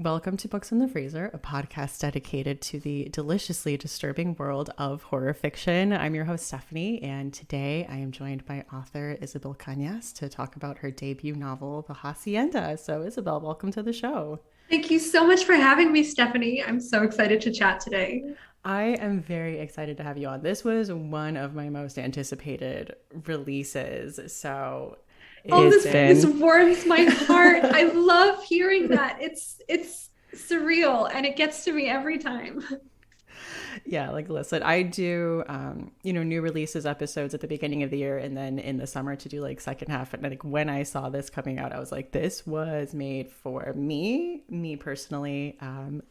Welcome to Books in the Freezer, a podcast dedicated to the deliciously disturbing world of horror fiction. I'm your host, Stephanie, and today I am joined by author Isabel Cañas to talk about her debut novel, The Hacienda. So, Isabel, welcome to the show. Thank you so much for having me, Stephanie. I'm so excited to chat today. I am very excited to have you on. This was one of my most anticipated releases, so Oh, it's this been warms my heart. I love hearing that. It's surreal and it gets to me every time. Yeah, like listen, I do new releases episodes at the beginning of the year and then in the summer to do like second half. And like when I saw this coming out, I was like, this was made for me personally.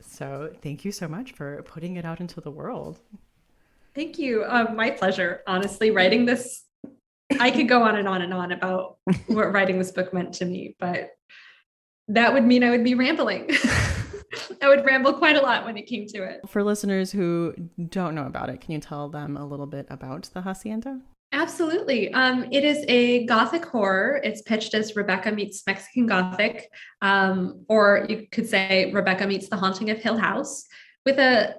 So thank you so much for putting it out into the world. Thank you. My pleasure. Honestly, writing this, I could go on and on and on about what writing this book meant to me, but that would mean I would be rambling. I would ramble quite a lot when it came to it. For listeners who don't know about it, can you tell them a little bit about the Hacienda? Absolutely. It is a Gothic horror. It's pitched as Rebecca meets Mexican Gothic, or you could say Rebecca meets The Haunting of Hill House, with a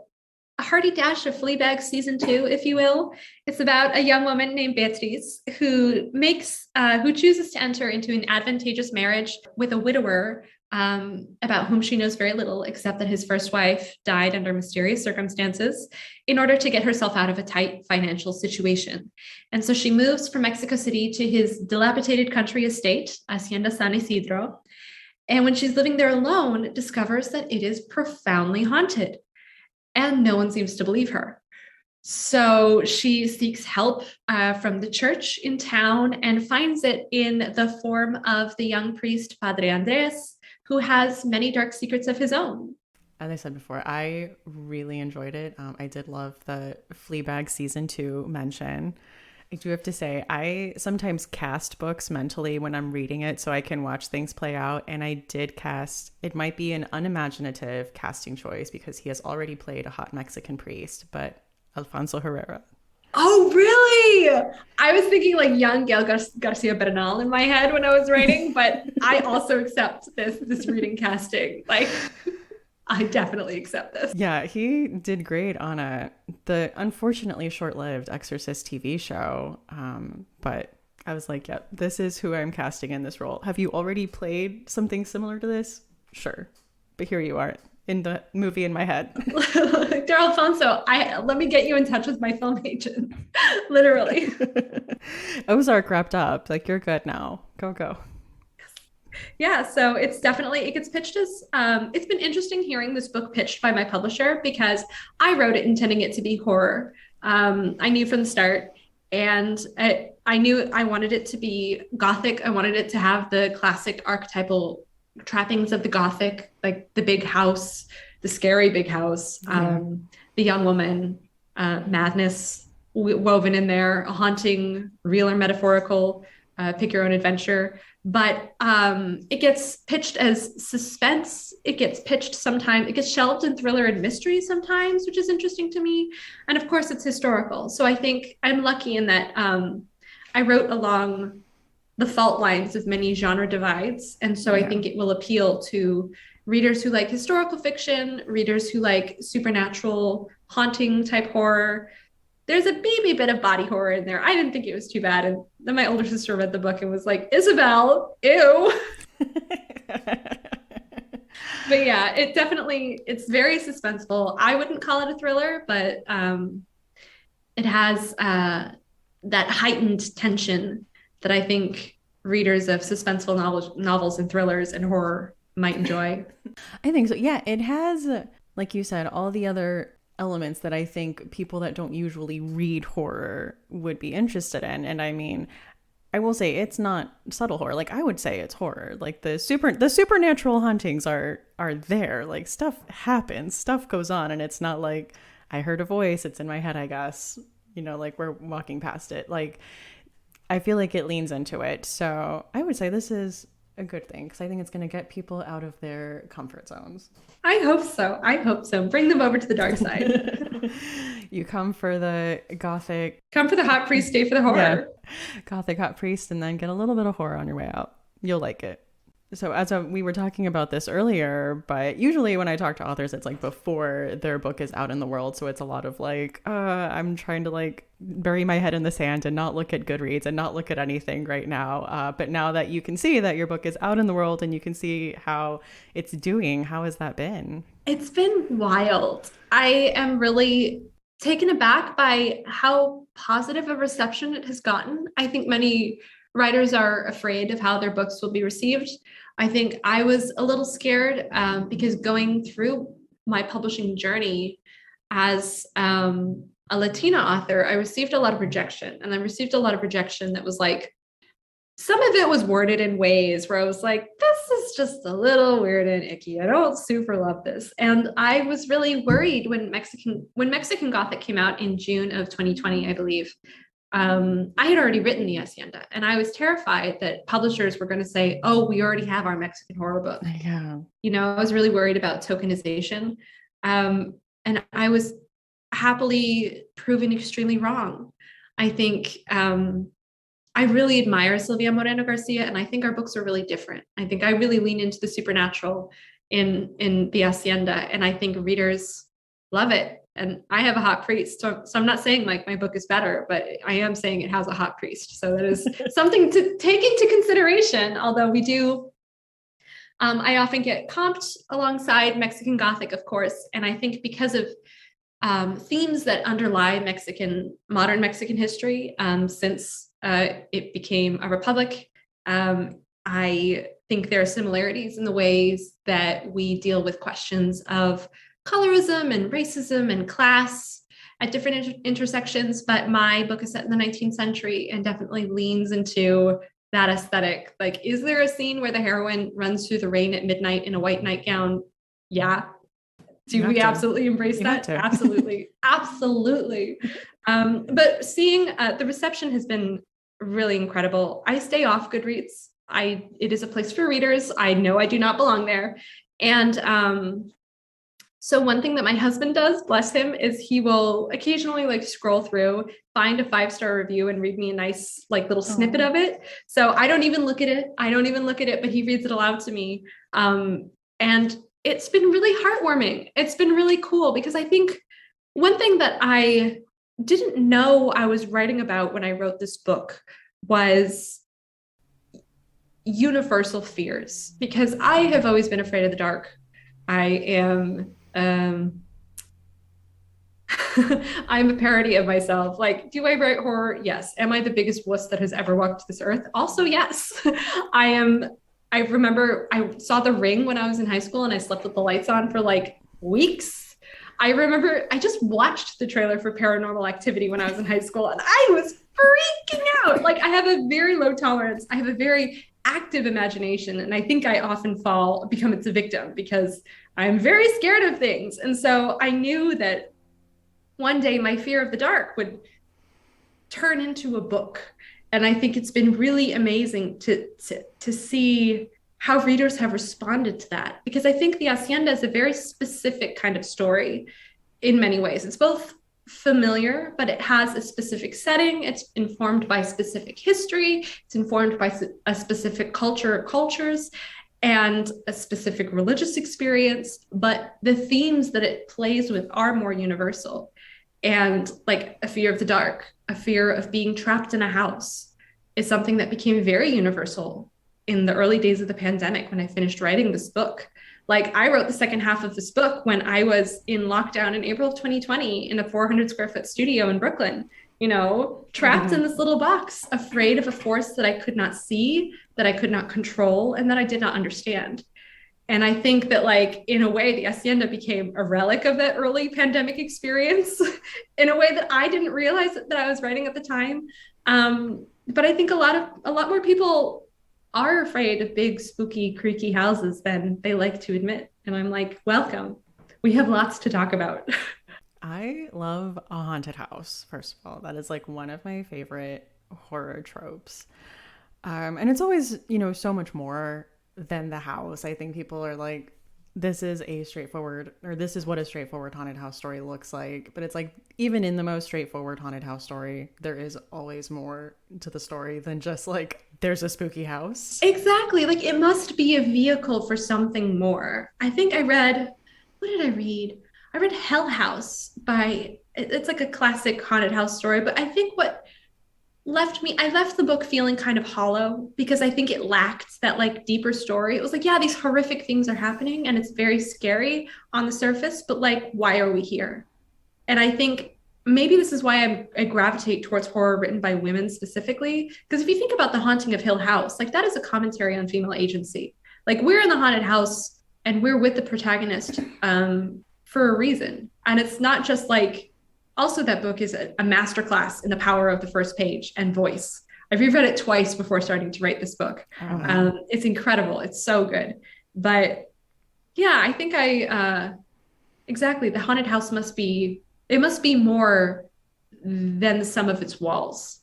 hearty dash of Fleabag season 2, if you will. It's about a young woman named Beatriz who chooses to enter into an advantageous marriage with a widower about whom she knows very little, except that his first wife died under mysterious circumstances in order to get herself out of a tight financial situation. And so she moves from Mexico City to his dilapidated country estate, Hacienda San Isidro. And when she's living there alone, discovers that it is profoundly haunted. And no one seems to believe her. So she seeks help from the church in town and finds it in the form of the young priest, Padre Andres, who has many dark secrets of his own. As I said before, I really enjoyed it. I did love the Fleabag season 2 mention. I do have to say, I sometimes cast books mentally when I'm reading it so I can watch things play out. And I did cast, it might be an unimaginative casting choice because he has already played a hot Mexican priest, but Alfonso Herrera. Oh, really? I was thinking like young Gael Garcia Bernal in my head when I was writing, but I also accept this reading casting. Like, I definitely accept this. Yeah, he did great on the unfortunately short-lived Exorcist TV show. But I was like, yep, this is who I'm casting in this role. Have you already played something similar to this? Sure. But here you are in the movie in my head. Daryl Alfonso, let me get you in touch with my film agent. Literally. Ozark wrapped up. Like, you're good now. Go. Yeah, so it gets pitched as it's been interesting hearing this book pitched by my publisher because I wrote it intending it to be horror. I knew from the start, and I knew I wanted it to be Gothic. I wanted it to have the classic archetypal trappings of the Gothic, like the big house, the scary big house, the young woman, madness woven in there, a haunting, real or metaphorical, pick your own adventure. But it gets pitched as suspense. It gets shelved in thriller and mystery sometimes, which is interesting to me. And of course, it's historical. So I think I'm lucky in that I wrote along the fault lines of many genre divides. And so I think it will appeal to readers who like historical fiction, readers who like supernatural, haunting type horror. There's a baby bit of body horror in there. I didn't think it was too bad. And then my older sister read the book and was like, Isabel, ew. But yeah, it's very suspenseful. I wouldn't call it a thriller, but it has that heightened tension that I think readers of suspenseful novels and thrillers and horror might enjoy. I think so. Yeah, it has, like you said, all the other elements that I think people that don't usually read horror would be interested in. And I mean, I will say it's not subtle horror. Like, I would say it's horror. Like the supernatural hauntings are there. Like, stuff happens, stuff goes on, and it's not like I heard a voice, it's in my head, I guess. Like we're walking past it. Like, I feel like it leans into it. So I would say this is a good thing because I think it's going to get people out of their comfort zones. I hope so. Bring them over to the dark side. You come for the Gothic. Come for the hot priest, stay for the horror. Yeah. Gothic hot priest, and then get a little bit of horror on your way out. You'll like it. So we were talking about this earlier, but usually when I talk to authors, it's like before their book is out in the world. So it's a lot of like, I'm trying to like bury my head in the sand and not look at Goodreads and not look at anything right now. But now that you can see that your book is out in the world and you can see how it's doing, how has that been? It's been wild. I am really taken aback by how positive a reception it has gotten. I think many writers are afraid of how their books will be received. I think I was a little scared because going through my publishing journey as a Latina author, I received a lot of rejection. And I received a lot of rejection that was like, some of it was worded in ways where I was like, this is just a little weird and icky. I don't super love this. And I was really worried when Mexican Gothic came out in June of 2020, I believe. I had already written the Hacienda, and I was terrified that publishers were going to say, oh, we already have our Mexican horror book. Yeah. You know, I was really worried about tokenization. And I was happily proven extremely wrong. I think I really admire Silvia Moreno Garcia, and I think our books are really different. I think I really lean into the supernatural in the Hacienda, and I think readers love it. And I have a hot priest, so I'm not saying like my book is better, but I am saying it has a hot priest. So that is something to take into consideration. Although we do, I often get comped alongside Mexican Gothic, of course, and I think because of themes that underlie modern Mexican history since it became a republic. I think there are similarities in the ways that we deal with questions of colorism and racism and class at different intersections. But my book is set in the 19th century and definitely leans into that aesthetic. Like, is there a scene where the heroine runs through the rain at midnight in a white nightgown? Yeah. Do we absolutely embrace that? Absolutely. Absolutely. But seeing the reception has been really incredible. I stay off Goodreads. It is a place for readers. I know I do not belong there. And so one thing that my husband does, bless him, is he will occasionally like scroll through, find a 5-star review and read me a nice like little snippet of it. So I don't even look at it. But he reads it aloud to me. And it's been really heartwarming. It's been really cool because I think one thing that I didn't know I was writing about when I wrote this book was universal fears, because I have always been afraid of the dark. I am I'm a parody of myself. Like, do I write horror? Yes. Am I the biggest wuss that has ever walked this earth? Also, yes. I remember I saw The Ring when I was in high school and I slept with the lights on for like weeks. I remember I just watched the trailer for Paranormal Activity when I was in high school and I was freaking out. Like, I have a very low tolerance. I have a very active imagination. And I think I often become its victim because I'm very scared of things. And so I knew that one day my fear of the dark would turn into a book. And I think it's been really amazing to see how readers have responded to that, because I think the Hacienda is a very specific kind of story in many ways. It's both familiar, but it has a specific setting. It's informed by specific history. It's informed by a specific cultures, and a specific religious experience. But the themes that it plays with are more universal. And like a fear of the dark, a fear of being trapped in a house is something that became very universal in the early days of the pandemic when I finished writing this book. Like, I wrote the second half of this book when I was in lockdown in April of 2020 in a 400 square foot studio in Brooklyn, trapped in this little box, afraid of a force that I could not see, that I could not control, and that I did not understand. And I think that, like, in a way, the Hacienda became a relic of that early pandemic experience in a way that I didn't realize that I was writing at the time. But I think a lot more people are afraid of big, spooky, creaky houses than they like to admit. And I'm like, welcome. We have lots to talk about. I love a haunted house, first of all. That is like one of my favorite horror tropes. And it's always, so much more than the house. I think people are like this is a straightforward, or this is what a straightforward haunted house story looks like. But it's like, even in the most straightforward haunted house story, there is always more to the story than just like, there's a spooky house. Exactly. Like it must be a vehicle for something more. I think I read, what did I read? I read Hell House by, it's like a classic haunted house story, but I think what I left the book feeling kind of hollow because I think it lacked that like deeper story. It was like, yeah, these horrific things are happening and it's very scary on the surface, but like, why are we here? And I think maybe this is why I gravitate towards horror written by women specifically. Because if you think about The Haunting of Hill House, like that is a commentary on female agency. Like we're in the haunted house and we're with the protagonist for a reason. And it's not just like, also, that book is a masterclass in the power of the first page and voice. I've reread it twice before starting to write this book. Oh, wow. It's incredible. It's so good. But yeah, I think exactly, the haunted house it must be more than the sum of its walls.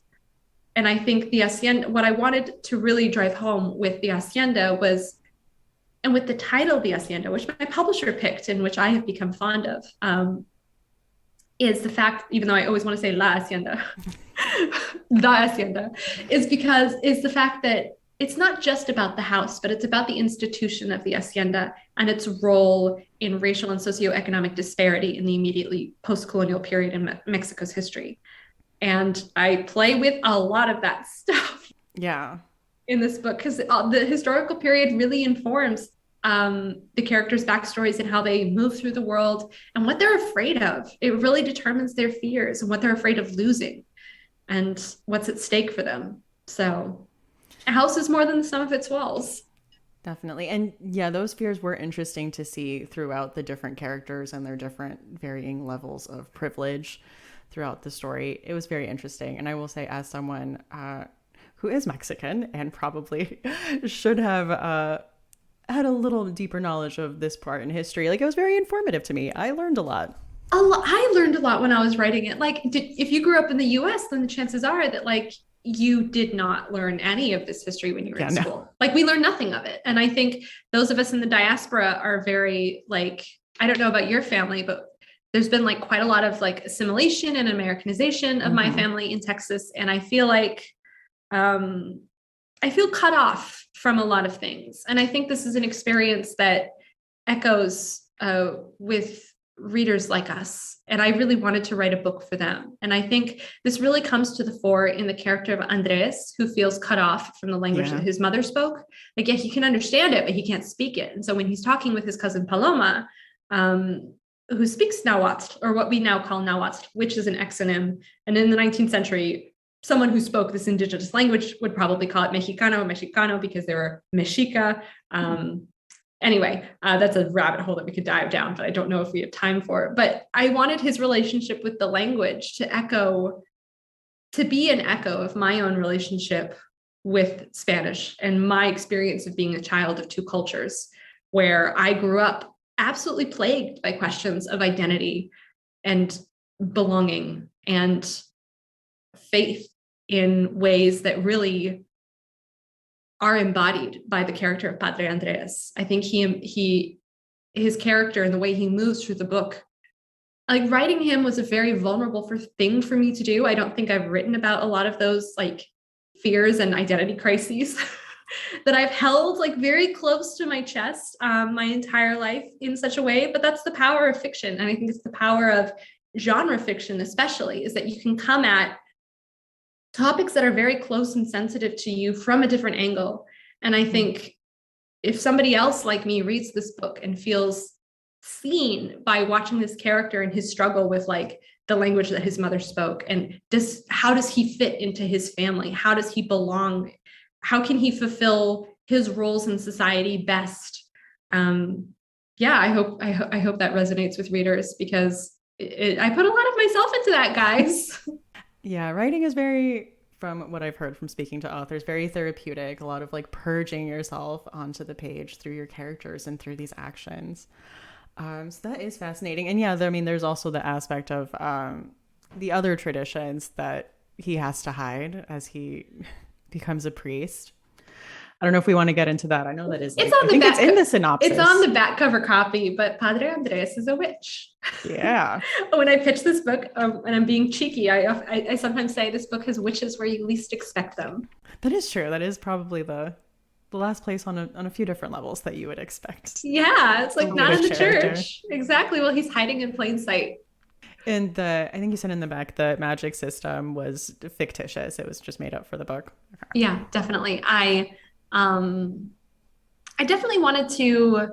And I think the Hacienda, what I wanted to really drive home with the Hacienda was, and with the title the Hacienda, which my publisher picked and which I have become fond of, is the fact, even though I always want to say La Hacienda, the Hacienda, is the fact that it's not just about the house, but it's about the institution of the Hacienda and its role in racial and socioeconomic disparity in the immediately post-colonial period in Mexico's history. And I play with a lot of that stuff Yeah. in this book because the historical period really informs the characters' backstories and how they move through the world and what they're afraid of. It really determines their fears and what they're afraid of losing and what's at stake for them. So a house is more than the sum of its walls. Definitely. And yeah, those fears were interesting to see throughout the different characters and their different varying levels of privilege throughout the story. It was very interesting. And I will say, as someone who is Mexican and probably should have had a little deeper knowledge of this part in history, like it was very informative to me. I learned a lot. I learned a lot when I was writing it. Like, if you grew up in the US, then the chances are that like you did not learn any of this history when you were in No. school. Like we learned nothing of it. And I think those of us in the diaspora are very like, I don't know about your family, but there's been like quite a lot of like assimilation and Americanization of my family in Texas. And I feel like I feel cut off from a lot of things. And I think this is an experience that echoes with readers like us. And I really wanted to write a book for them. And I think this really comes to the fore in the character of Andres, who feels cut off from the language that his mother spoke. Like, yeah, he can understand it, but he can't speak it. And so when he's talking with his cousin Paloma, who speaks Nahuatl, or what we now call Nahuatl, which is an exonym. And in the 19th century, someone who spoke this indigenous language would probably call it Mexicano because they were Mexica. Anyway, that's a rabbit hole that we could dive down, but I don't know if we have time for it. But I wanted his relationship with the language to be an echo of my own relationship with Spanish and my experience of being a child of two cultures, where I grew up absolutely plagued by questions of identity and belonging and faith in ways that really are embodied by the character of Padre Andres. I think his character and the way he moves through the book, like writing him was a very vulnerable thing for me to do. I don't think I've written about a lot of those like fears and identity crises that I've held like very close to my chest my entire life in such a way. But that's the power of fiction. And I think it's the power of genre fiction, especially, is that you can come at topics that are very close and sensitive to you from a different angle. And I think if somebody else like me reads this book and feels seen by watching this character and his struggle with like the language that his mother spoke, and how does he fit into his family? How does he belong? How can he fulfill his roles in society best? Yeah, I hope that resonates with readers, because I put a lot of myself into that, guys. Yeah, writing is very, from what I've heard from speaking to authors, very therapeutic. A lot of like purging yourself onto the page through your characters and through these actions. So that is fascinating. And yeah, I mean, there's also the aspect of the other traditions that he has to hide as he becomes a priest. I don't know if we want to get into that. I know that is It's like, on I the think it's back. in the It's on synopsis. the back cover copy, but Padre Andres is a witch. Yeah, When I pitch this book, and I'm being cheeky, I sometimes say this book has witches where you least expect them. that is true. That is probably the last place on a few different levels that you would expect Yeah, it's a like not in witch the character. church. Exactly. Well, he's hiding in plain sight. And I think you said in the back, the magic system was fictitious. It was just made up for the book. Okay. Yeah, definitely. Um, I definitely wanted to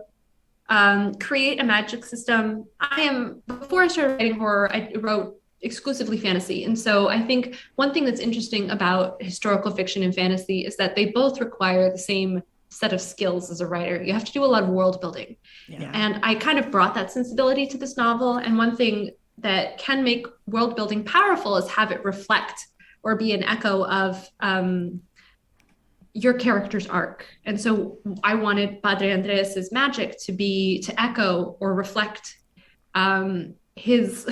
create a magic system. Before I started writing horror, I wrote exclusively fantasy. And so I think one thing that's interesting about historical fiction and fantasy is that they both require the same set of skills as a writer. You have to do a lot of world building. Yeah. And I kind of brought that sensibility to this novel. And one thing that can make world building powerful is have it reflect or be an echo of your character's arc. And so I wanted Padre Andres's magic to echo or reflect his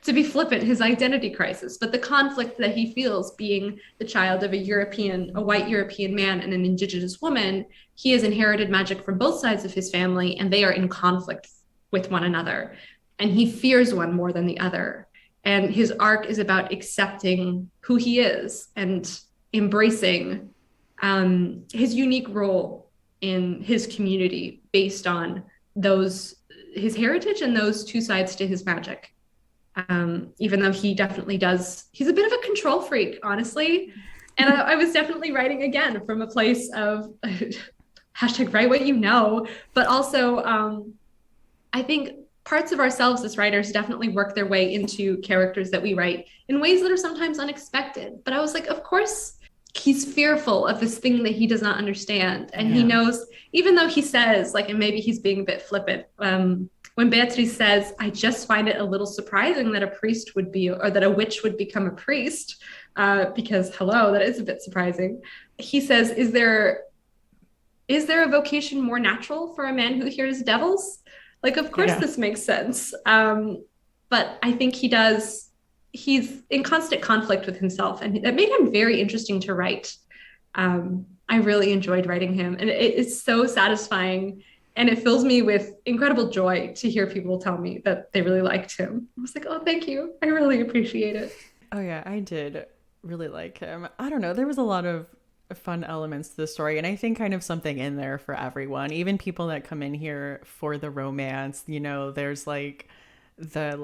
to be flippant, his identity crisis, but the conflict that he feels being the child of a white European man and an indigenous woman. He has inherited magic from both sides of his family, and they are in conflict with one another. And he fears one more than the other. And his arc is about accepting who he is and embracing his unique role in his community based on his heritage and those two sides to his magic. Even though he definitely he's a bit of a control freak, honestly. And I was definitely writing again from a place of hashtag write what you know, but also I think parts of ourselves as writers definitely work their way into characters that we write in ways that are sometimes unexpected. But I was like, of course, he's fearful of this thing that he does not understand. And he knows, even though he says, like, and maybe he's being a bit flippant, when Beatrice says, I just find it a little surprising that a priest would be, or that a witch would become a priest, because hello, that is a bit surprising. He says, is there a vocation more natural for a man who hears devils? Like, of course, this makes sense. But I think he's in constant conflict with himself, and that made him very interesting to write. I really enjoyed writing him, and it's so satisfying, and it fills me with incredible joy to hear people tell me that they really liked him. I was like, oh, thank you. I really appreciate it. Oh yeah, I did really like him. I don't know, there was a lot of fun elements to the story, and I think kind of something in there for everyone, even people that come in here for the romance. There's like the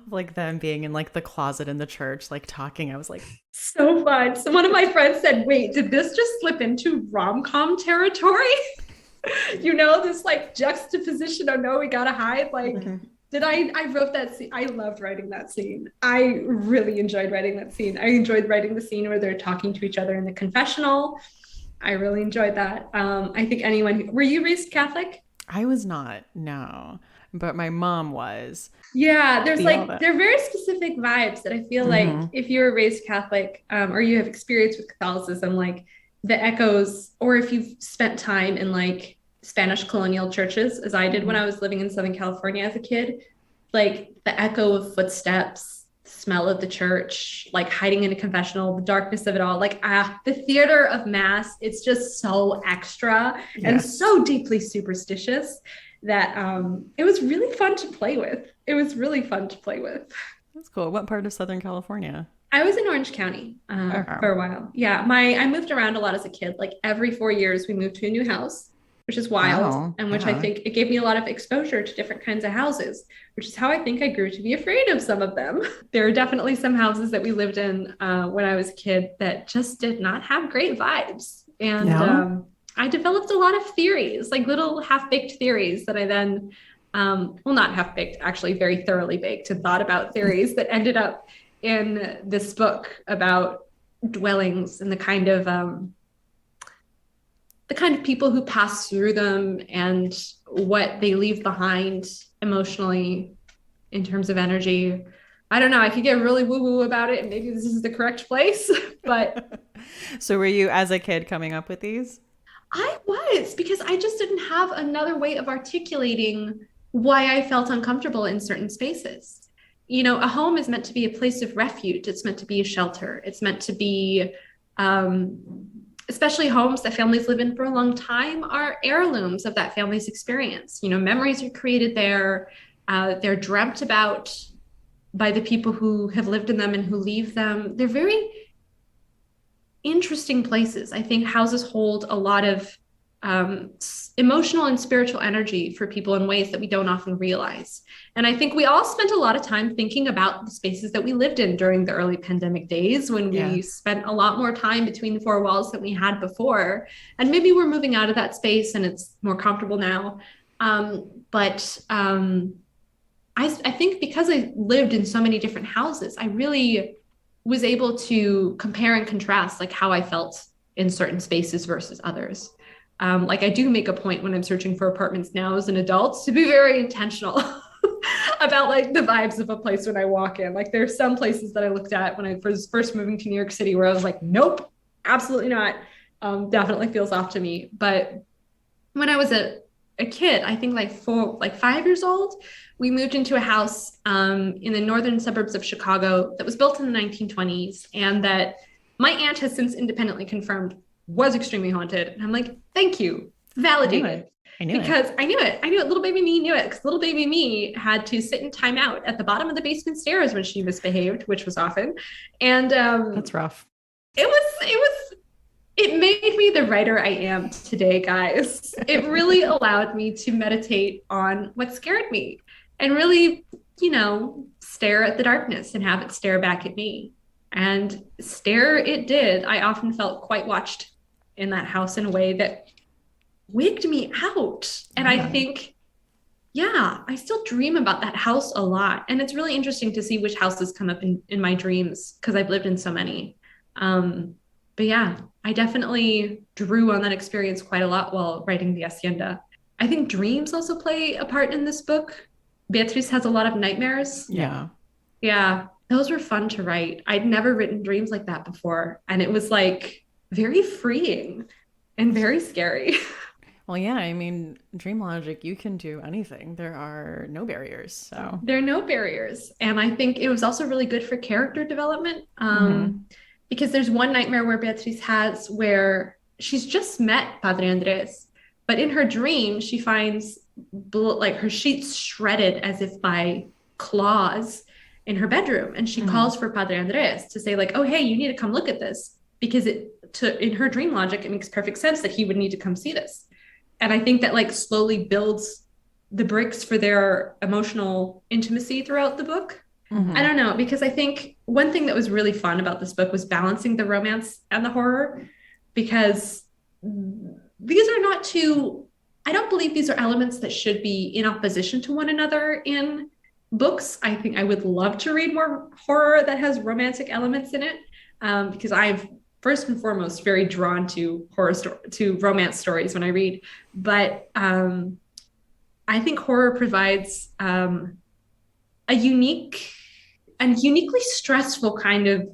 like them being in like the closet in the church, like talking. I was like, so fun. So one of my friends said, wait, did this just slip into rom-com territory? This like juxtaposition. Oh no, we gotta hide. Like, I wrote that scene. I loved writing that scene. I really enjoyed writing that scene. I enjoyed writing the scene where they're talking to each other in the confessional. I really enjoyed that. I think were you raised Catholic? I was not, no, but my mom was. Yeah, there are very specific vibes that I feel like if you're raised Catholic, or you have experience with Catholicism, like the echoes, or if you've spent time in like Spanish colonial churches, as I did when I was living in Southern California as a kid, like the echo of footsteps, smell of the church, like hiding in a confessional, the darkness of it all, like the theater of mass, it's just so extra and so deeply superstitious that it was really fun to play with. That's cool. What part of Southern California? I was in Orange County for a while. Yeah, I moved around a lot as a kid. Like every 4 years, we moved to a new house, which is wild, and which I think it gave me a lot of exposure to different kinds of houses, which is how I think I grew to be afraid of some of them. There are definitely some houses that we lived in when I was a kid that just did not have great vibes. And I developed a lot of theories, like little half-baked theories that I then, well, not half-baked, actually very thoroughly baked, and thought about theories that ended up in this book about dwellings and the kind of people who pass through them and what they leave behind emotionally in terms of energy. I don't know. I could get really woo-woo about it, and maybe this is the correct place, but. So were you, as a kid, coming up with these? I was, because I just didn't have another way of articulating why I felt uncomfortable in certain spaces. A home is meant to be a place of refuge. It's meant to be a shelter. It's meant to be especially homes that families live in for a long time, are heirlooms of that family's experience. You know, memories are created there. They're dreamt about by the people who have lived in them and who leave them. They're very interesting places. I think houses hold a lot of emotional and spiritual energy for people in ways that we don't often realize. And I think we all spent a lot of time thinking about the spaces that we lived in during the early pandemic days when Yeah. we spent a lot more time between the four walls than we had before. And maybe we're moving out of that space and it's more comfortable now. But I think because I lived in so many different houses, I really was able to compare and contrast like how I felt in certain spaces versus others. Like I do make a point when I'm searching for apartments now as an adult to be very intentional about like the vibes of a place when I walk in. Like there's some places that I looked at when I was first moving to New York City where I was like, nope, absolutely not. Definitely feels off to me. But when I was a kid, I think like 5 years old, we moved into a house in the northern suburbs of Chicago that was built in the 1920s and that my aunt has since independently confirmed was extremely haunted. And I'm like, thank you, I knew validated. it. I knew it. Because I knew it. I knew it. Little baby me knew it. Because little baby me had to sit in timeout at the bottom of the basement stairs when she misbehaved, which was often. And That's rough. it made me the writer I am today, guys. It really allowed me to meditate on what scared me and really, stare at the darkness and have it stare back at me. And stare it did. I often felt quite watched in that house in a way that wigged me out. And I Yeah. think, yeah, I still dream about that house a lot. And it's really interesting to see which houses come up in my dreams because I've lived in so many. Um, but yeah, I definitely drew on that experience quite a lot while writing the Hacienda. I think dreams also play a part in this book. Beatriz has a lot of nightmares. Yeah. Yeah, those were fun to write. I'd never written dreams like that before. And it was like very freeing and very scary. Well, yeah, I mean, dream logic, you can do anything. There are no barriers. So, There are no barriers. And I think it was also really good for character development hmm. because there's one nightmare where Beatriz has where she's just met Padre Andres, but in her dream, she finds like her sheets shredded as if by claws in her bedroom. And she Hmm. calls for Padre Andres to say, like, oh, hey, you need to come look at this because in her dream logic, it makes perfect sense that he would need to come see this. And I think that like slowly builds the bricks for their emotional intimacy throughout the book. I Hmm. don't know, because I think one thing that was really fun about this book was balancing the romance and the horror, because these are not two, I don't believe these are elements that should be in opposition to one another in books. I think I would love to read more horror that has romantic elements in it, because I'm first and foremost very drawn to to romance stories when I read. But I think horror provides a uniquely stressful kind of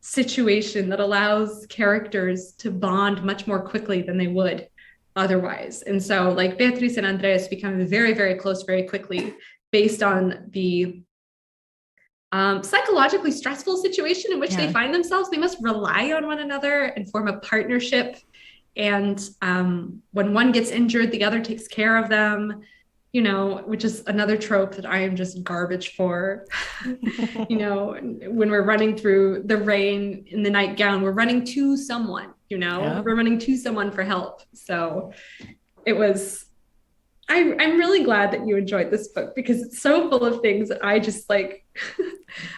situation that allows characters to bond much more quickly than they would otherwise. And so, like, Beatriz and Andres become very, very close very quickly based on the psychologically stressful situation in which they Yeah. find themselves. They must rely on one another and form a partnership. And when one gets injured, the other takes care of them, which is another trope that I am just garbage for. When we're running through the rain in the nightgown, we're running to someone, Yeah. we're running to someone for help. So it was, I'm really glad that you enjoyed this book because it's so full of things that I just like,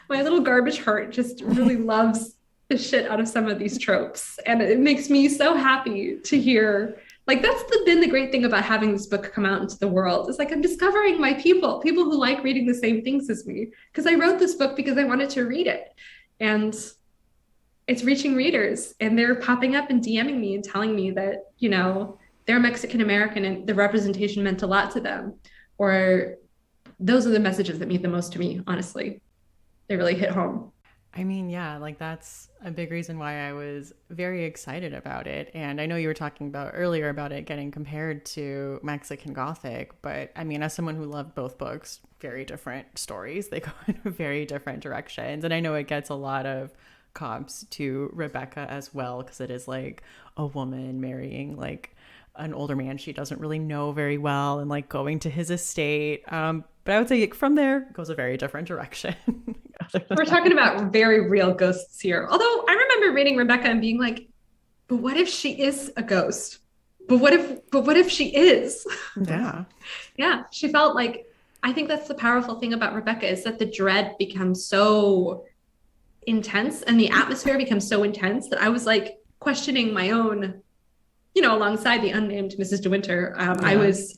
my little garbage heart just really loves the shit out of some of these tropes. And it makes me so happy to hear like been the great thing about having this book come out into the world is like I'm discovering my people who like reading the same things as me because I wrote this book because I wanted to read it and it's reaching readers and they're popping up and DMing me and telling me that they're Mexican American and the representation meant a lot to them, or those are the messages that mean the most to me. Honestly, they really hit home. I mean, yeah, like that's a big reason why I was very excited about it. And I know you were talking about earlier about it getting compared to Mexican Gothic, but I mean, as someone who loved both books, very different stories. They go in very different directions. And I know it gets a lot of comps to Rebecca as well, because it is like a woman marrying like an older man she doesn't really know very well and like going to his estate. But I would say from there goes a very different direction. We're talking about very real ghosts here. Although I remember reading Rebecca and being like, but what if she is a ghost? But what if she is? Yeah. Yeah. She felt like, I think that's the powerful thing about Rebecca is that the dread becomes so intense and the atmosphere becomes so intense that I was like questioning my own, alongside the unnamed Mrs. De Winter, I was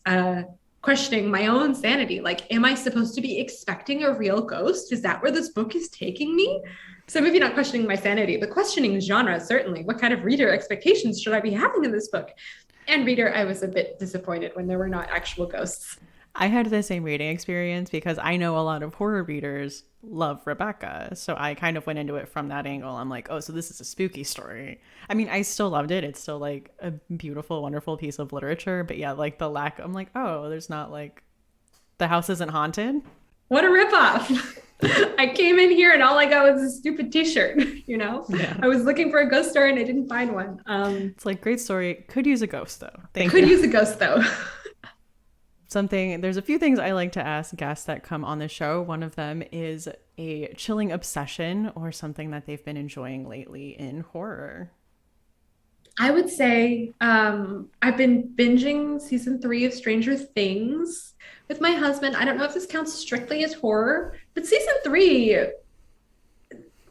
questioning my own sanity. Like, am I supposed to be expecting a real ghost? Is that where this book is taking me? So maybe not questioning my sanity, but questioning genre, certainly. What kind of reader expectations should I be having in this book? And reader, I was a bit disappointed when there were not actual ghosts. I had the same reading experience because I know a lot of horror readers love Rebecca. So I kind of went into it from that angle. I'm like, oh, so this is a spooky story. I mean, I still loved it. It's still like a beautiful, wonderful piece of literature. But yeah, like the lack, I'm like, oh, there's not like, the house isn't haunted. What a ripoff. I came in here and all I got was a stupid t-shirt, Yeah. I was looking for a ghost story and I didn't find one. It's like, great story. Could use a ghost though. Could use a ghost though. There's a few things I like to ask guests that come on the show. One of them is a chilling obsession or something that they've been enjoying lately in horror. I would say I've been binging season 3 of Stranger Things with my husband. I don't know if this counts strictly as horror, but season 3,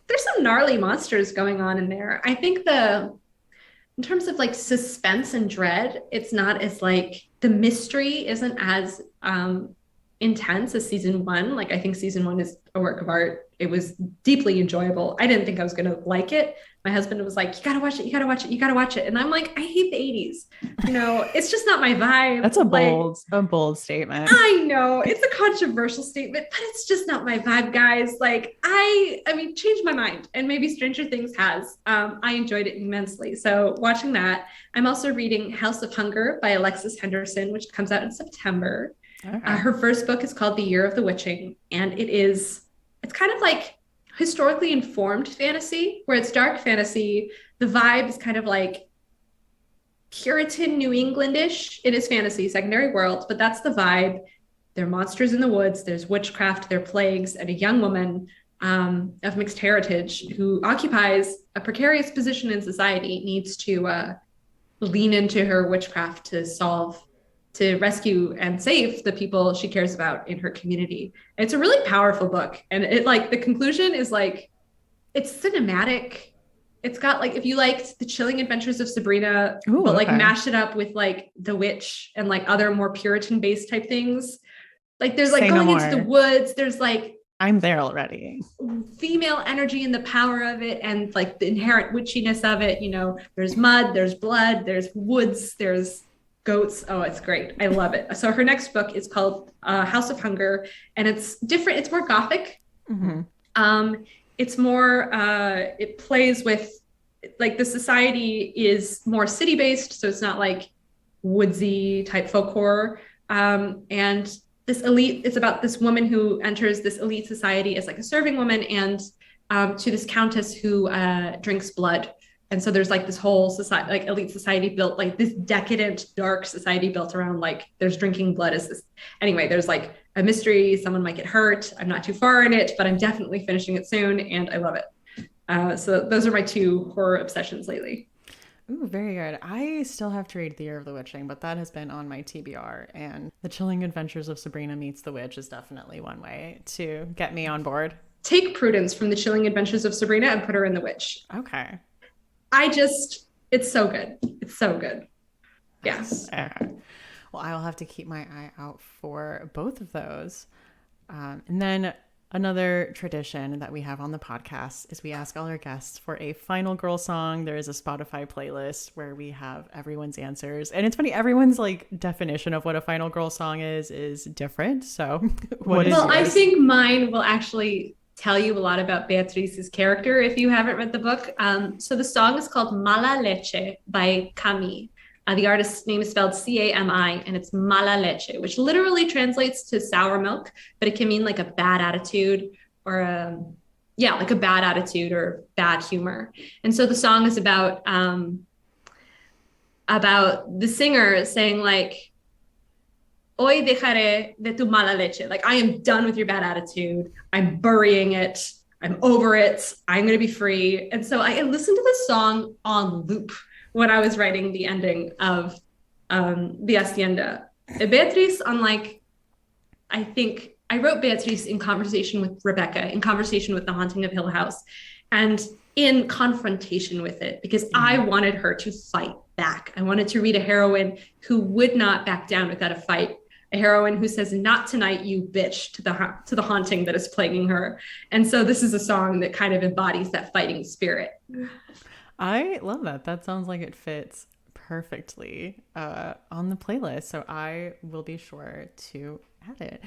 there's some gnarly monsters going on in there. I think in terms of like suspense and dread, it's not as like, the mystery isn't as intense as season 1. Like, I think season 1 is a work of art. It was deeply enjoyable. I didn't think I was going to like it. My husband was like, you got to watch it. You got to watch it. You got to watch it. And I'm like, I hate the 80s. It's just not my vibe. That's a bold statement. I know it's a controversial statement, but it's just not my vibe, guys. Like, I mean, changed my mind, and maybe Stranger Things has. I enjoyed it immensely. So watching that, I'm also reading House of Hunger by Alexis Henderson, which comes out in September. Okay. Her first book is called The Year of the Witching, and it's kind of like historically informed fantasy, where it's dark fantasy. The vibe is kind of like Puritan New Englandish. It is fantasy, secondary world, but that's the vibe. There are monsters in the woods, there's witchcraft, there are plagues, and a young woman of mixed heritage who occupies a precarious position in society needs to lean into her witchcraft to rescue and save the people she cares about in her community. It's a really powerful book. And it, like, the conclusion is like, it's cinematic. It's got like, if you liked The Chilling Adventures of Sabrina, but like mash it up with like The Witch and like other more Puritan based type things. Like, there's like going into the woods. There's like, I'm there already. Female energy and the power of it, and like the inherent witchiness of it. There's mud, there's blood, there's woods, there's goats. Oh, it's great. I love it. So her next book is called House of Hunger, and it's different. It's more gothic. Mm-hmm. It's more, it plays with, like, the society is more city-based, so it's not like woodsy type folk horror. And this elite, it's about this woman who enters this elite society as like a serving woman, and to this countess who drinks blood. And so there's like this whole society, like elite society built, like this decadent, dark society built around like there's drinking blood as this. Anyway, there's like a mystery. Someone might get hurt. I'm not too far in it, but I'm definitely finishing it soon, and I love it. So those are my 2 horror obsessions lately. Ooh, very good. I still have to read The Year of the Witching, but that has been on my TBR. And The Chilling Adventures of Sabrina Meets the Witch is definitely one way to get me on board. Take Prudence from The Chilling Adventures of Sabrina and put her in The Witch. Okay. It's so good. It's so good. Yes. Well, I will have to keep my eye out for both of those. And then another tradition that we have on the podcast is we ask all our guests for a final girl song. There is a Spotify playlist where we have everyone's answers. And it's funny, everyone's like definition of what a final girl song is different. So what is yours? I think mine will actually tell you a lot about Beatrice's character if you haven't read the book. So the song is called Mala Leche by Cañas. The artist's name is spelled Cami, and it's mala leche, which literally translates to sour milk, but it can mean like a bad attitude or yeah, like a bad attitude or bad humor. And so the song is about the singer saying like, hoy dejaré de tu mala leche. Like, I am done with your bad attitude. I'm burying it. I'm over it. I'm going to be free. And so I listened to this song on loop when I was writing the ending of the Hacienda. Beatriz, unlike, I think I wrote Beatriz in conversation with Rebecca, in conversation with The Haunting of Hill House, and in confrontation with it, because I wanted her to fight back. I wanted to read a heroine who would not back down without a fight, a heroine who says, "Not tonight, you bitch," to the haunting that is plaguing her. And so this is a song that kind of embodies that fighting spirit. I love that. That sounds like it fits perfectly on the playlist. So I will be sure to add it.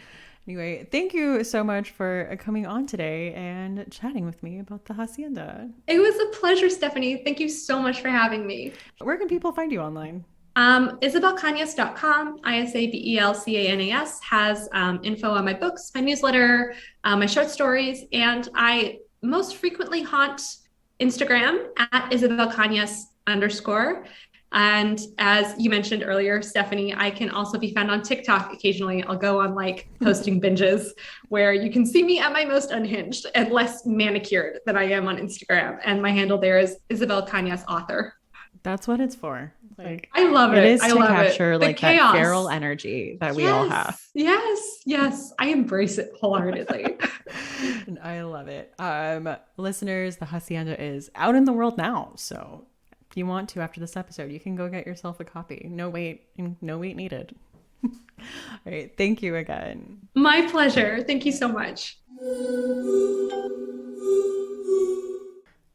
Anyway, thank you so much for coming on today and chatting with me about the Hacienda. It was a pleasure, Stephanie. Thank you so much for having me. Where can people find you online? IsabelCañas.com, ISABELCANAS, has info on my books, my newsletter, my short stories, and I most frequently haunt Instagram at IsabelCañas_. And as you mentioned earlier, Stephanie, I can also be found on TikTok occasionally. I'll go on like posting binges where you can see me at my most unhinged and less manicured than I am on Instagram. And my handle there is Isabel Cañas author. That's what it's for. Like, I love it. It is I to love capture it. like chaos. that feral energy that we all have. Yes. I embrace it wholeheartedly. And I love it. Listeners, the Hacienda is out in the world now. So if you want to, after this episode, you can go get yourself a copy. No wait needed. All right. Thank you again. My pleasure. Thank you so much.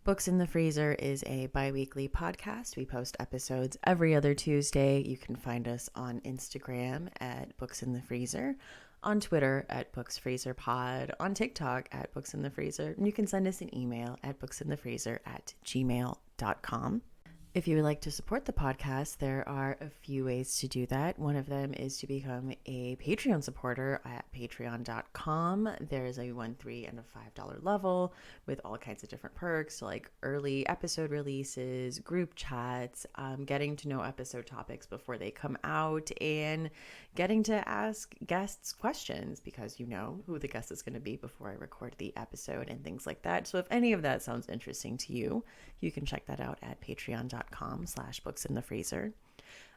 Books in the Freezer is a bi-weekly podcast. We post episodes every other Tuesday. You can find us on Instagram at Books in the Freezer, on Twitter at BooksFreezerPod, on TikTok at Books in the Freezer, and you can send us an email at booksinthefreezer@gmail.com. If you would like to support the podcast, there are a few ways to do that. One of them is to become a Patreon supporter at patreon.com. There's a $1, $3, and a $5 level with all kinds of different perks, like early episode releases, group chats, getting to know episode topics before they come out, and getting to ask guests questions because you know who the guest is going to be before I record the episode and things like that. So if any of that sounds interesting to you, you can check that out at patreon.com/booksinthefreezer.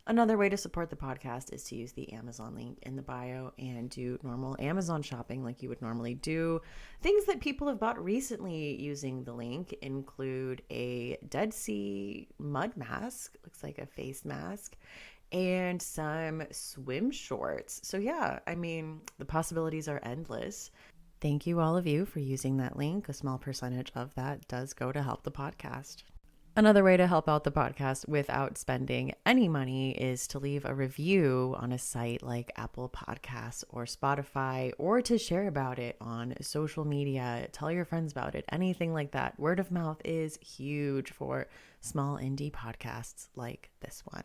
Another way to support the podcast is to use the Amazon link in the bio and do normal Amazon shopping like you would normally do. Things that people have bought recently using the link include a Dead Sea mud mask, looks like a face mask, and some swim shorts. So yeah, I mean, the possibilities are endless. Thank you, all of you, for using that link. A small percentage of that does go to help the podcast. Another way to help out the podcast without spending any money is to leave a review on a site like Apple Podcasts or Spotify, or to share about it on social media. Tell your friends about it, anything like that. Word of mouth is huge for small indie podcasts like this one.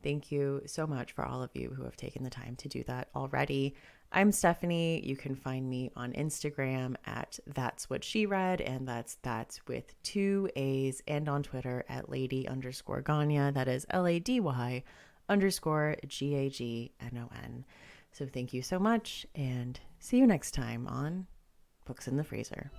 Thank you so much for all of you who have taken the time to do that already. I'm Stephanie. You can find me on Instagram at That's What She Read, and that's with 2 A's, and on Twitter at Lady_Gagnon. That is LADY_GAGNON. So thank you so much, and see you next time on Books in the Freezer.